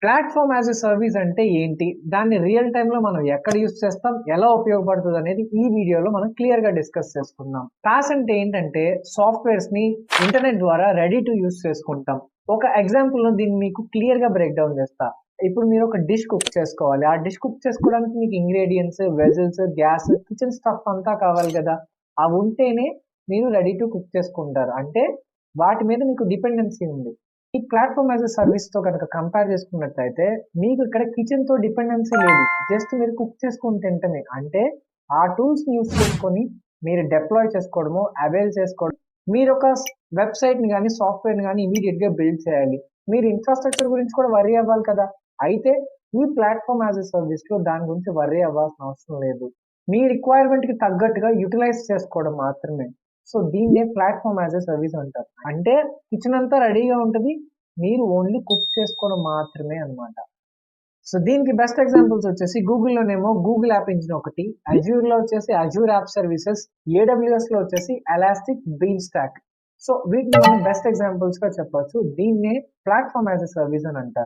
Platform as a service అంటే ఏంటి? దాన్ని రియల్ టైమ్‌లో మనం ఎక్కడ యూజ్ చేస్తాం? ఎలా ఉపయోగపడుతదనేది ఈ వీడియోలో మనం క్లియర్‌గా డిస్కస్ చేసుకుందాం. పాస్ అంటే ఏంటంటే సాఫ్ట్‌వేర్స్‌ని ఇంటర్నెట్ ద్వారా రెడీ టు యూజ్ చేసుకుంటాం. ఒక ఎగ్జాంపుల్‌లో దీన్ని మీకు క్లియర్‌గా బ్రేక్ డౌన్ చేస్తా. ఇప్పుడు మీరు ఒక డిష్ కుక్ చేసుకోవాలి. ఆ డిష్ కుక్ చేసుకోవడానికి మీకు ingredients, vessels, gas, kitchen stuff అంతా కావాలి గదా! అవుంటేనే మీరు రెడీ టు కుక్ చేసుకుంటారు. అంటే వాటి మీద మీకు డిపెండెన్సీ ఉంది. ఈ ప్లాట్‌ఫార్మ్ యాస్ ఎ సర్విస్‌తో గనక కంపేర్ చేసుకున్నట్టయితే, మీకు ఇక్కడ కిచెన్‌తో డిపెండెన్సీ లేదు. జస్ట్ మీరు కుక్ చేసుకొని తినటమే. అంటే ఆ టూల్స్‌ని యూజ్ చేసుకొని మీరు డిప్లాయ్ చేసుకోవడమో, అవైల్ చేసుకోవడం మీరొక వెబ్‌సైట్‌ని గాని, సాఫ్ట్‌వేర్‌ని గాని ఇమ్మీడియేట్‌గా బిల్డ్ చేయాలి. మీరు ఇన్‌ఫ్రాస్ట్రక్చర్ గురించి కూడా వర్రీ అవ్వాలి కదా! అయితే ఈ ప్లాట్‌ఫార్మ్ యాస్ ఎ సర్విస్‌లో దాని గురించి వర్రీ అవ్వాల్సిన అవసరం లేదు. మీ రిక్వైర్మెంట్‌కి తగ్గట్టుగా యుటిలైజ్ చేసుకోవడం మాత్రమే. సో, దీన్నే ప్లాట్‌ఫార్మ్ యాస్ ఎ సర్విస్ అంటారు. అంటే కిచెన్ అంతా రెడీగా ఉంటది. మీరు ఓన్లీ కుక్ చేసుకోవడం మాత్రమే అన్నమాట. సో, దీనికి బెస్ట్ ఎగ్జాంపుల్స్ వచ్చేసి గూగుల్‌లోనేమో గూగుల్ యాప్ ఇంజిన్ ఒకటి, అజూర్‌లో వచ్చేసి అజూర్ యాప్ సర్వీసెస్, ఏడబ్ల్యూఎస్‌లో వచ్చేసి ఎలాస్టిక్ బీన్ స్టాక్. సో, వీటిని మనం బెస్ట్ ఎగ్జాంపుల్స్‌గా చెప్పొచ్చు. దీన్నే ప్లాట్‌ఫార్మ్ యాస్ ఎ సర్విస్ అని అంటారు.